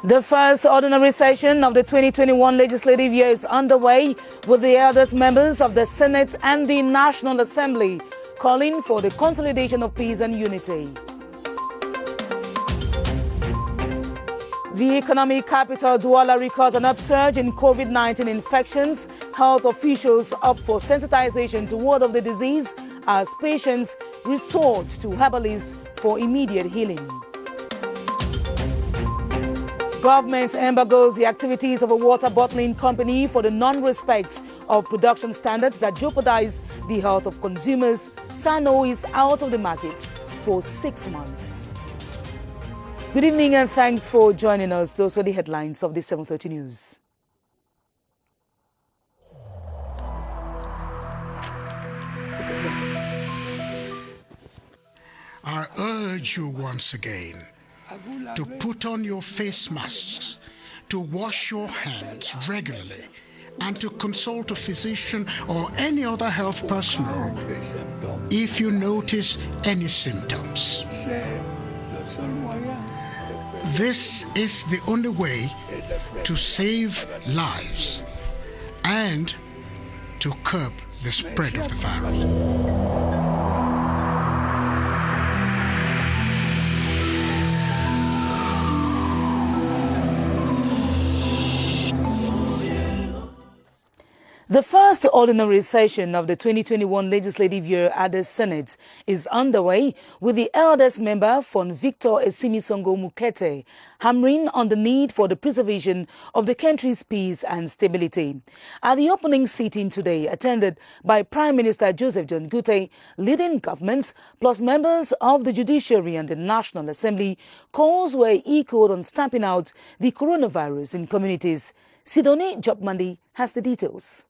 The first ordinary session of the 2021 legislative year is underway, with the eldest members of the Senate and the National Assembly calling for the consolidation of peace and unity. The economic capital, Douala, records an upsurge in COVID-19 infections. Health officials opt for sensitization to word of the disease as patients resort to herbalists for immediate healing. Government embargoes the activities of a water bottling company for the non-respect of production standards that jeopardize the health of consumers. Sano is out of the market for 6 months. Good evening and thanks for joining us. Those were the headlines of the 7:30 News. I urge you once again to put on your face masks, to wash your hands regularly, and to consult a physician or any other health personnel if you notice any symptoms. This is the only way to save lives and to curb the spread of the virus. The first ordinary session of the 2021 legislative year at the Senate is underway, with the eldest member, Fon Victor Esimisongo Mukete, hammering on the need for the preservation of the country's peace and stability. At the opening sitting today, attended by Prime Minister Joseph John Gute, leading governments, plus members of the Judiciary and the National Assembly, calls were echoed on stamping out the coronavirus in communities. Sidoni Jobmandi has the details.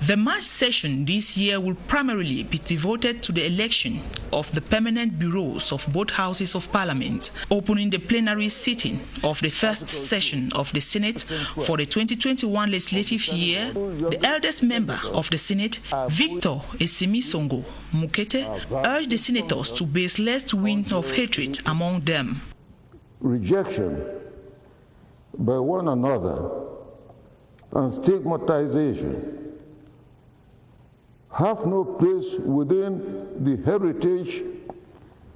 The March session this year will primarily be devoted to the election of the permanent bureaus of both houses of parliament, opening the plenary sitting of the first session of the Senate for the 2021 legislative year. The eldest member of the Senate, Victor Esimisongo Mukete, urged the senators to base less wind of hatred among them. Rejection by one another and stigmatization have no place within the heritage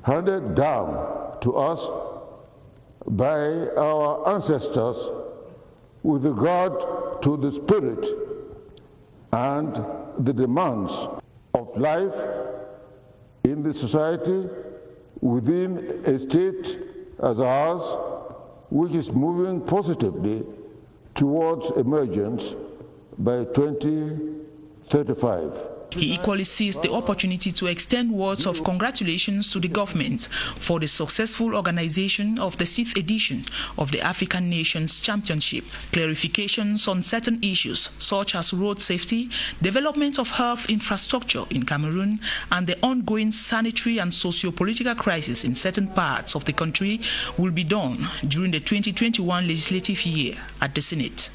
handed down to us by our ancestors with regard to the spirit and the demands of life in the society within a state as ours, which is moving positively towards emergence by 2035. He equally seized the opportunity to extend words of congratulations to the government for the successful organization of the 6th edition of the African Nations Championship, clarifications on certain issues such as road safety, development of health infrastructure in Cameroon, and the ongoing sanitary and socio-political crisis in certain parts of the country will be done during the 2021 legislative year at the Senate.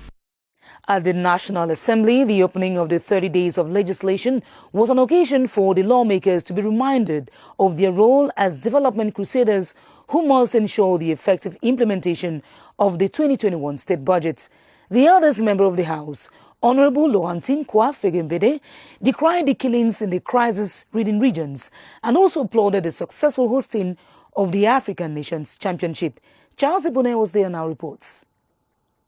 At the National Assembly, the opening of the 30 days of legislation was an occasion for the lawmakers to be reminded of their role as development crusaders who must ensure the effective implementation of the 2021 state budget. The eldest member of the House, Honorable Laurentine Kwa-Fegembede, decried the killings in the crisis-ridden regions and also applauded the successful hosting of the African Nations Championship. Charles Bonaire was there and now reports.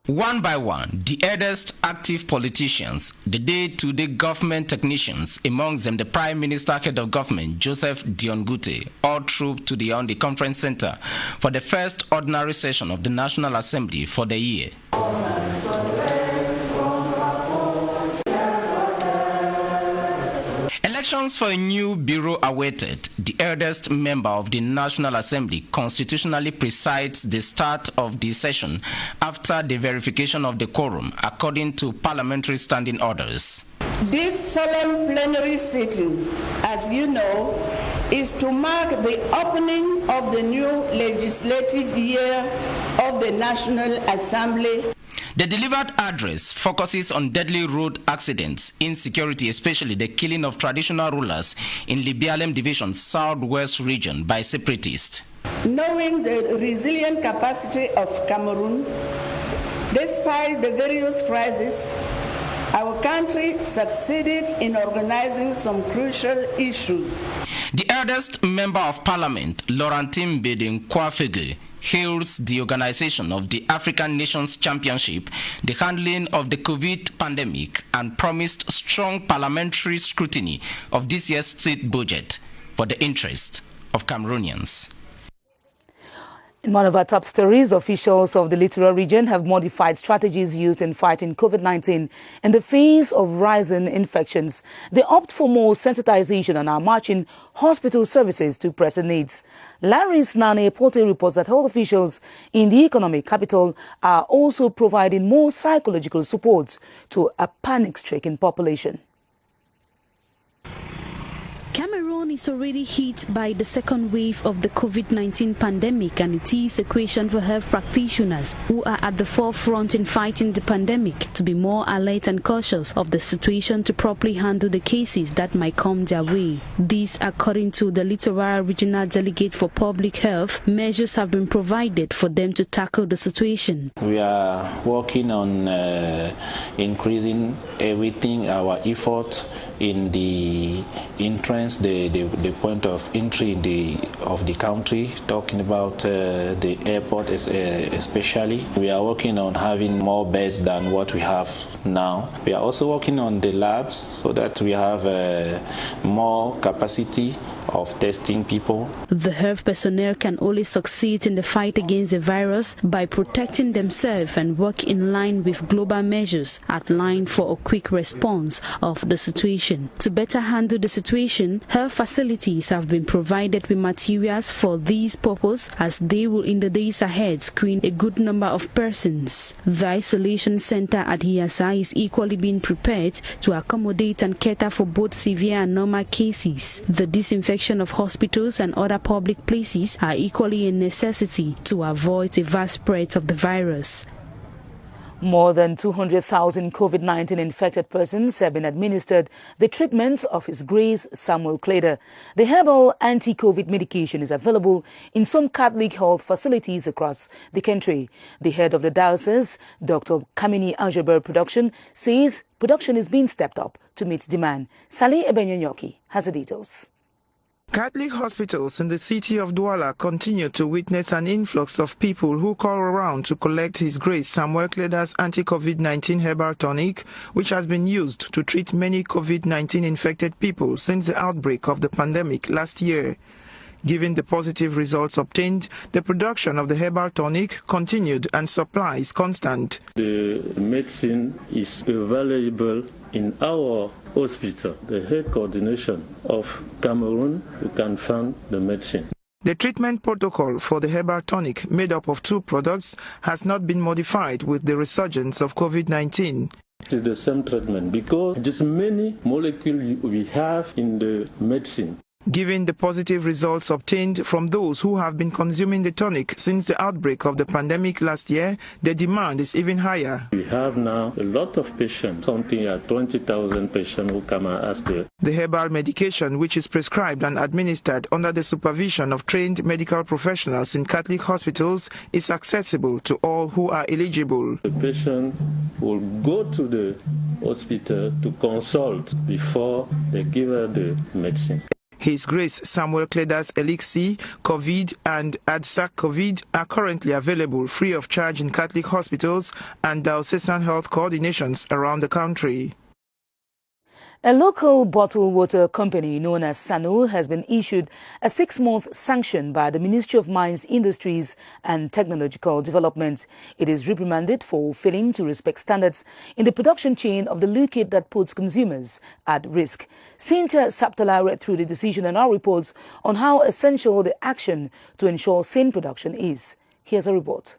One by one, the eldest active politicians, the day-to-day government technicians, amongst them the Prime Minister, Head of Government, Joseph Dion Gute, all trooped to the Yaoundé Conference Center for the first ordinary session of the National Assembly for the year. Elections for a new bureau awaited. The eldest member of the National Assembly constitutionally presides the start of the session after the verification of the quorum, according to parliamentary standing orders. This solemn plenary sitting, as you know, is to mark the opening of the new legislative year of the National Assembly. The delivered address focuses on deadly road accidents, insecurity, especially the killing of traditional rulers in Libialem Division, Southwest region by separatists. Knowing the resilient capacity of Cameroon, despite the various crises, our country succeeded in organizing some crucial issues. The eldest member of parliament, Laurentine Bedin-Kwafege, hails the organization of the African Nations Championship, the handling of the COVID pandemic, and promised strong parliamentary scrutiny of this year's state budget for the interest of Cameroonians. In one of our top stories, officials of the littoral region have modified strategies used in fighting COVID-19 in the face of rising infections. They opt for more sensitization and are matching hospital services to pressing needs. Larry's Nane Porte reports that health officials in the economic capital are also providing more psychological support to a panic-stricken population. Cameroon is already hit by the second wave of the COVID-19 pandemic, and it is a question for health practitioners who are at the forefront in fighting the pandemic to be more alert and cautious of the situation to properly handle the cases that might come their way. This, according to the Littoral Regional Delegate for Public Health, measures have been provided for them to tackle the situation. We are working on increasing everything, our effort in the entrance, the point of entry of the country, talking about the airport especially. We are working on having more beds than what we have now. We are also working on the labs so that we have more capacity of testing people. The health personnel can only succeed in the fight against the virus by protecting themselves and work in line with global measures outlined for a quick response of the situation. To better handle the situation, health facilities have been provided with materials for this purpose, as they will in the days ahead screen a good number of persons. The isolation center at Hiasa is equally being prepared to accommodate and cater for both severe and normal cases. The disinfection of hospitals and other public places are equally a necessity to avoid a vast spread of the virus. More than 200,000 COVID-19 infected persons have been administered the treatment of His Grace Samuel Kleder. The Herbal anti-COVID medication is available in some Catholic health facilities across the country. The head of the diocese, Dr. Kamini Ajaber Production, says production is being stepped up to meet demand. Saleh Ebenyanyoki has the details. Catholic hospitals in the city of Douala continue to witness an influx of people who call around to collect His Grace Samuel Kleder's anti-COVID-19 herbal tonic, which has been used to treat many COVID-19 infected people since the outbreak of the pandemic last year. Given the positive results obtained, the production of the herbal tonic continued and supply is constant. The medicine is available in our hospital, the health coordination of Cameroon. You can find the medicine. The treatment protocol for the herbal tonic, made up of 2 products, has not been modified with the resurgence of COVID-19. It is the same treatment because there's many molecules we have in the medicine. Given the positive results obtained from those who have been consuming the tonic since the outbreak of the pandemic last year, the demand is even higher. We have now a lot of patients, something like 20,000 patients who come and ask for. The herbal medication, which is prescribed and administered under the supervision of trained medical professionals in Catholic hospitals, is accessible to all who are eligible. The patient will go to the hospital to consult before they give her the medicine. His Grace Samuel Kleder's Elixir, COVID and Adsac COVID are currently available free of charge in Catholic hospitals and diocesan health coordinations around the country. A local bottled water company known as Sano has been issued a 6-month sanction by the Ministry of Mines, Industries and Technological Development. It is reprimanded for failing to respect standards in the production chain of the liquid that puts consumers at risk. Cynthia Saptola read through the decision and our reports on how essential the action to ensure sane production is. Here's a report.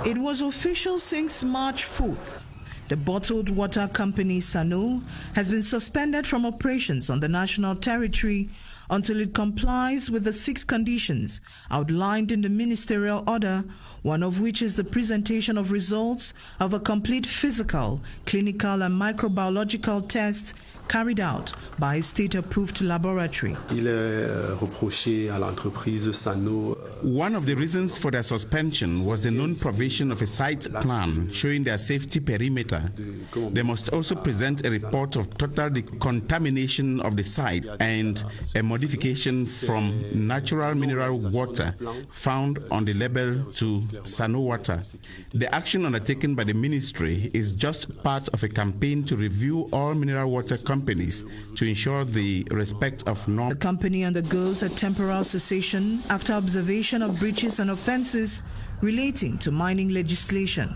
It was official since March 4th. The bottled water company Sano has been suspended from operations on the national territory until it complies with the 6 conditions outlined in the ministerial order, one of which is the presentation of results of a complete physical, clinical and microbiological test carried out by a state-approved laboratory. One of the reasons for their suspension was the non-provision of a site plan showing their safety perimeter. They must also present a report of total decontamination of the site and a modification from natural mineral water found on the label to Sano water. The action undertaken by the ministry is just part of a campaign to review all mineral water companies to ensure the respect of norms. The company undergoes a temporal cessation after observation of breaches and offences relating to mining legislation.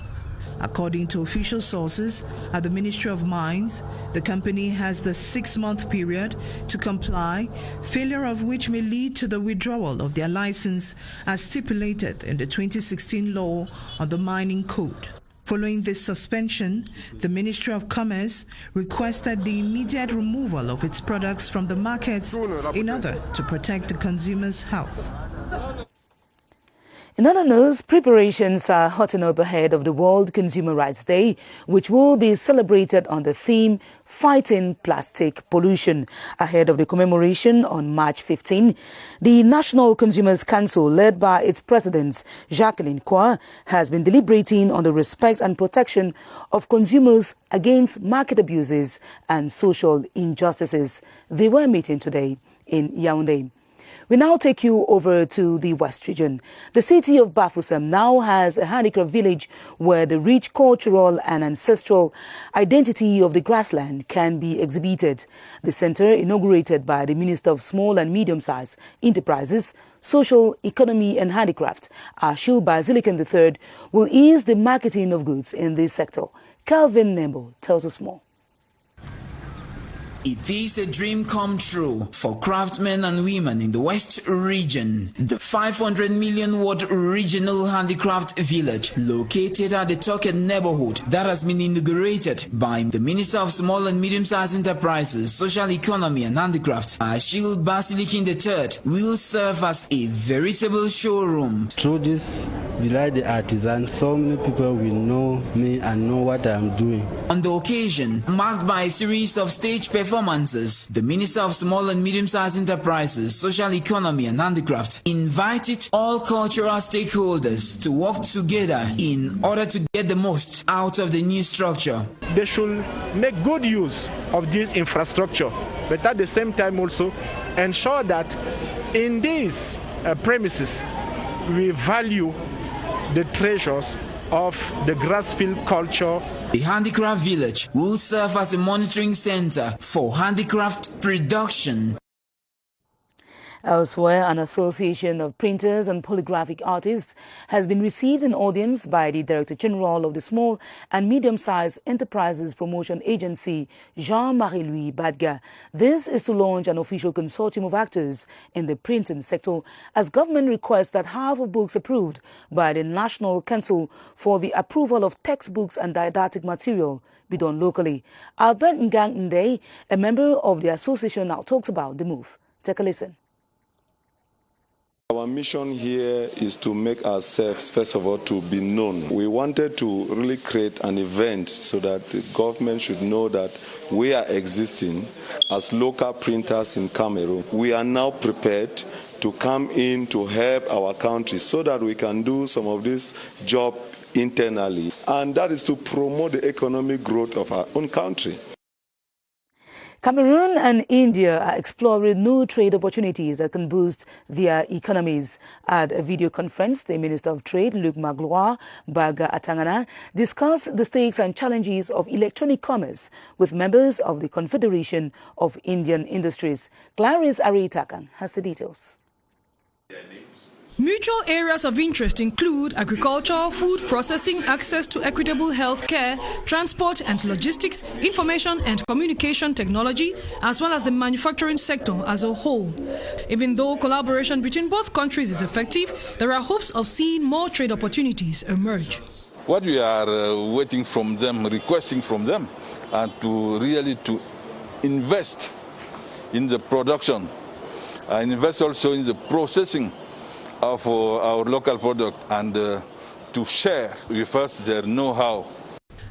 According to official sources at the Ministry of Mines, the company has the 6-month period to comply, failure of which may lead to the withdrawal of their license as stipulated in the 2016 law on the mining code. Following this suspension, the Ministry of Commerce requested the immediate removal of its products from the markets in order to protect the consumers' health. In other news, preparations are hotting up ahead of the World Consumer Rights Day, which will be celebrated on the theme Fighting Plastic Pollution. Ahead of the commemoration on March 15, the National Consumers Council, led by its president, Jacqueline Kwa, has been deliberating on the respect and protection of consumers against market abuses and social injustices. They were meeting today in Yaoundé. We now take you over to the West region. The city of Bafoussam now has a handicraft village where the rich cultural and ancestral identity of the grassland can be exhibited. The center, inaugurated by the Minister of Small and Medium-Sized Enterprises, Social Economy and Handicraft, Achille Basilican III, will ease the marketing of goods in this sector. Calvin Nembo tells us more. It is a dream come true for craftsmen and women in the West region. The 500 million watt regional handicraft village located at the Toket neighborhood that has been inaugurated by the Minister of Small and Medium-Sized Enterprises, Social Economy and Handicraft, Achille Basilican III, will serve as a veritable showroom. Through this village the artisan, so many people will know me and know what I am doing. On the occasion, marked by a series of stage performances, the Minister of Small and Medium-Sized Enterprises, Social Economy and Handicraft invited all cultural stakeholders to work together in order to get the most out of the new structure. They should make good use of this infrastructure, but at the same time also ensure that in these premises we value the treasures of the grassfield culture. The Handicraft Village will serve as a monitoring center for handicraft production. Elsewhere, an association of printers and polygraphic artists has been received in audience by the Director General of the Small and Medium-Sized Enterprises Promotion Agency, Jean-Marie Louis Badga. This is to launch an official consortium of actors in the printing sector as government requests that half of books approved by the National Council for the approval of textbooks and didactic material be done locally. Albert Ngang Nde, a member of the association, now talks about the move. Take a listen. Our mission here is to make ourselves, first of all, to be known. We wanted to really create an event so that the government should know that we are existing as local printers in Cameroon. We are now prepared to come in to help our country so that we can do some of this job internally, and that is to promote the economic growth of our own country. Cameroon and India are exploring new trade opportunities that can boost their economies. At a video conference, the Minister of Trade, Luc Magloire BrigadeAntiSardinard, discussed the stakes and challenges of electronic commerce with members of the Confederation of Indian Industries. Clarice Aritakan has the details. Mutual areas of interest include agriculture, food processing, access to equitable health care, transport and logistics, information and communication technology, as well as the manufacturing sector as a whole. Even though collaboration between both countries is effective, there are hopes of seeing more trade opportunities emerge. What we are waiting from them, requesting from them, and to really to invest in the production, and invest also in the processing of our local product, and to share with us their know-how.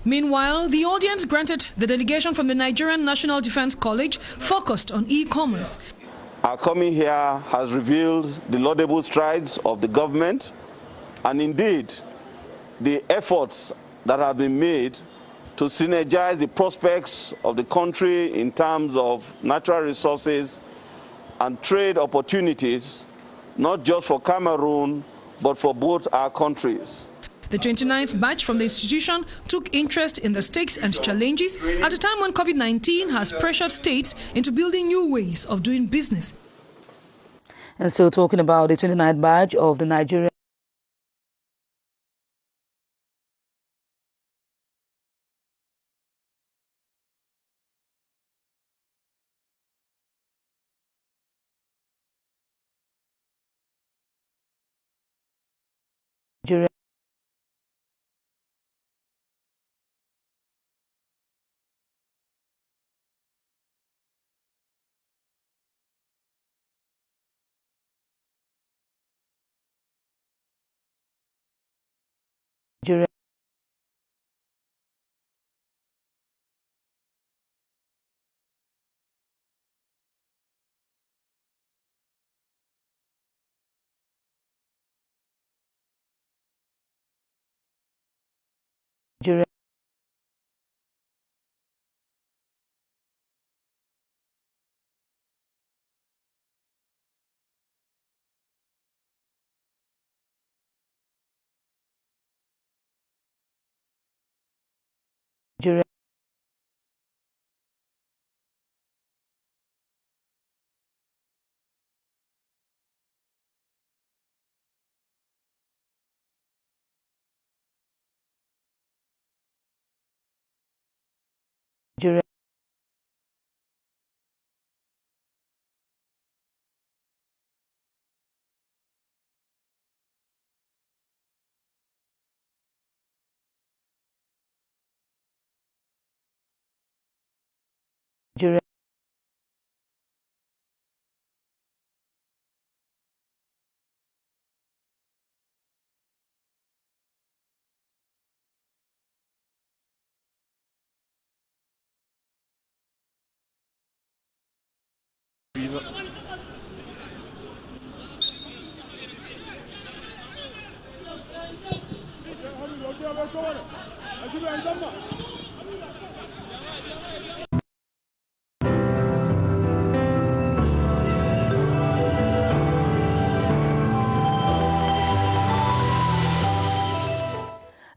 Meanwhile, the audience granted the delegation from the Nigerian National Defense College focused on e-commerce. Our coming here has revealed the laudable strides of the government and indeed the efforts that have been made to synergize the prospects of the country in terms of natural resources and trade opportunities, not just for Cameroon, but for both our countries. The 29th batch from the institution took interest in the stakes and challenges at a time when COVID-19 has pressured states into building new ways of doing business. And so talking about the 29th batch of the Nigerian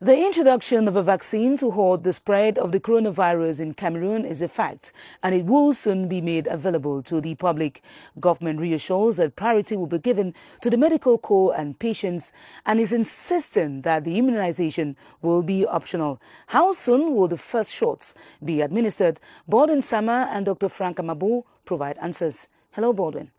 The introduction of a vaccine to halt the spread of the coronavirus in Cameroon is a fact, and it will soon be made available to the public. Government reassures that priority will be given to the medical corps and patients and is insisting that the immunization will be optional. How soon will the first shots be administered? Baldwin Sama and Dr. Frank Amabo provide answers. Hello, Baldwin.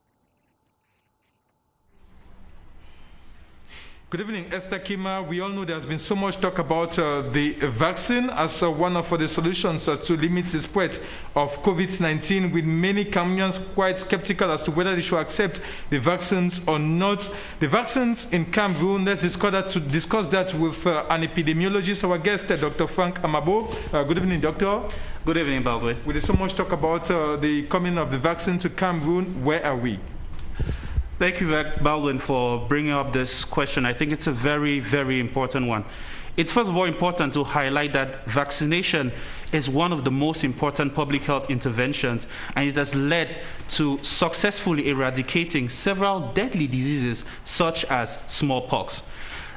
Good evening, Esther Kmer. We all know there's been so much talk about the vaccine as one of the solutions to limit the spread of COVID-19, with many Cameroonians quite skeptical as to whether they should accept the vaccines or not. The vaccines in Cameroon, let's discuss that with an epidemiologist, our guest, Dr. Frank Amabo. Good evening, doctor. Good evening, Baldwin. With so much talk about the coming of the vaccine to Cameroon, where are we? Thank you, Baldwin, for bringing up this question. I think it's a very, very important one. It's first of all important to highlight that vaccination is one of the most important public health interventions, and it has led to successfully eradicating several deadly diseases such as smallpox.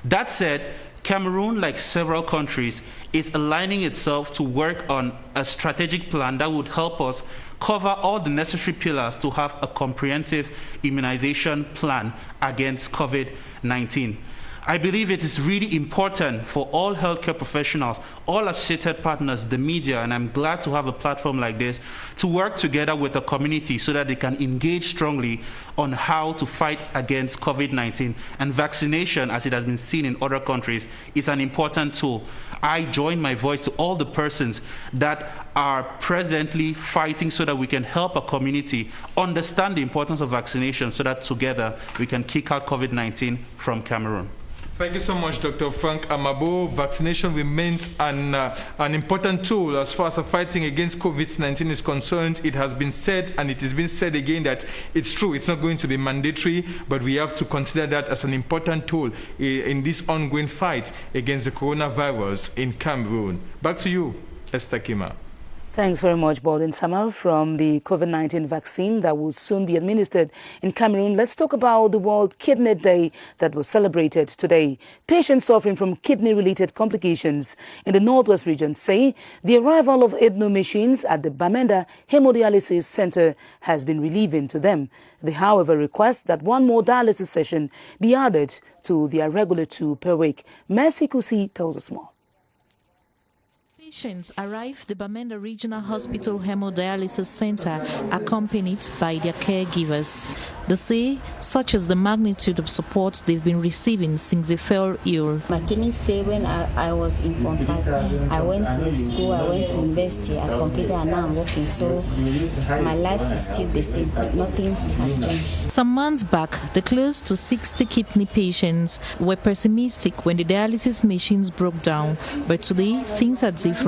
That said, Cameroon, like several countries, is aligning itself to work on a strategic plan that would help us cover all the necessary pillars to have a comprehensive immunization plan against COVID-19. I believe it is really important for all healthcare professionals, all associated partners, the media, and I'm glad to have a platform like this, to work together with the community so that they can engage strongly on how to fight against COVID-19. And vaccination, as it has been seen in other countries, is an important tool. I join my voice to all the persons that are presently fighting so that we can help a community understand the importance of vaccination so that together we can kick out COVID-19 from Cameroon. Thank you so much, Dr. Frank Amabo. Vaccination remains an important tool as far as fighting against COVID-19 is concerned. It has been said, and it has been said again, that it's true, it's not going to be mandatory, but we have to consider that as an important tool in this ongoing fight against the coronavirus in Cameroon. Back to you, Esther Kmer. Thanks very much, Baldwin Samar. From the COVID-19 vaccine that will soon be administered in Cameroon, let's talk about the World Kidney Day that was celebrated today. Patients suffering from kidney-related complications in the Northwest region say the arrival of 8 new machines at the Bamenda Hemodialysis Center has been relieving to them. They, however, request that 1 more dialysis session be added to their regular 2 per week. Mercy Kusi tells us more. Patients arrive at the Bamenda Regional Hospital Hemodialysis Center accompanied by their caregivers. They say such is the magnitude of support they've been receiving since they fell ill. My kidneys failed when I was in Form 5. I went to school, I went to university, I completed, and now I'm working. So my life is still the same. Nothing has changed. Some months back, the close to 60 kidney patients were pessimistic when the dialysis machines broke down. But today, things are different.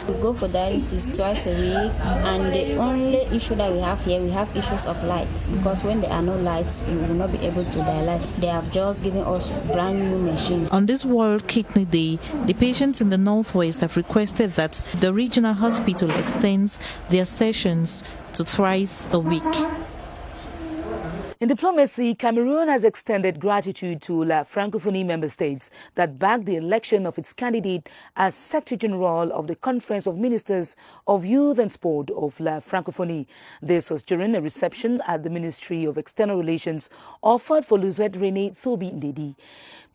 We go for dialysis twice a week, and the only issue that we have here, we have issues of lights, because when there are no lights, we will not be able to dialyze. They have just given us brand new machines. On this World Kidney Day, the patients in the Northwest have requested that the regional hospital extends their sessions to thrice a week. In diplomacy, Cameroon has extended gratitude to La Francophonie member states that backed the election of its candidate as Secretary General of the Conference of Ministers of Youth and Sport of La Francophonie. This was during a reception at the Ministry of External Relations offered for Luzette René Thobi Ndedi.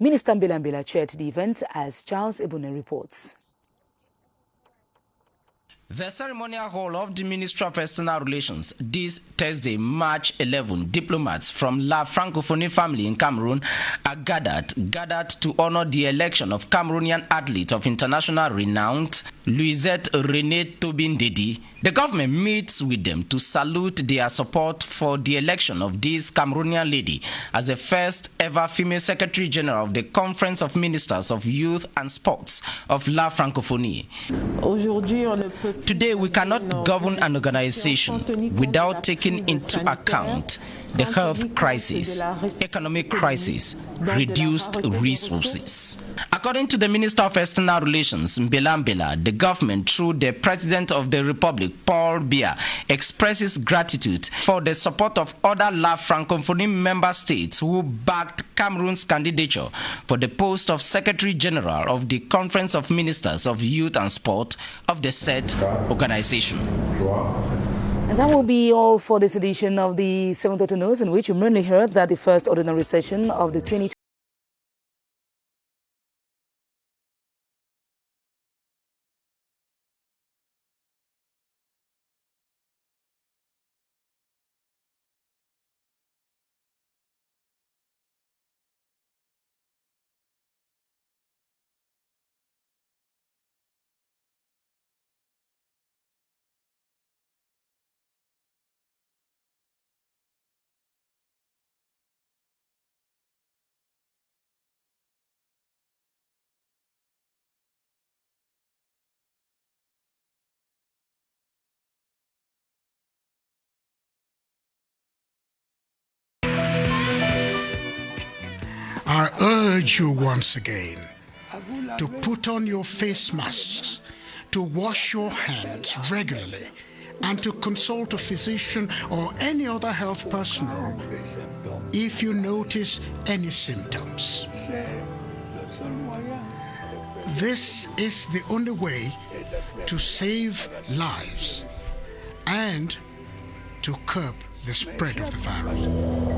Minister Mbela chaired the event, as Charles Ebone reports. The ceremonial hall of the Ministry of External Relations this Thursday, March 11, diplomats from La Francophonie family in Cameroon are gathered to honor the election of Cameroonian athlete of international renown, Luzette René Thobi Ndedi. The government meets with them to salute their support for the election of this Cameroonian lady as the first ever female Secretary General of the Conference of Ministers of Youth and Sports of La Francophonie. Today, we cannot govern an organization without taking into account the health crisis, economic crisis, reduced resources. According to the Minister of External Relations, Mbela, the government, through the President of the Republic, Paul Biya, expresses gratitude for the support of other La Francophonie member states who backed Cameroon's candidature for the post of Secretary General of the Conference of Ministers of Youth and Sport of the said organization. And that will be all for this edition of the 7:30 News, in which you mainly heard that the first ordinary session of the 2020I urge you once again to put on your face masks, to wash your hands regularly, and to consult a physician or any other health personnel if you notice any symptoms. This is the only way to save lives and to curb the spread of the virus.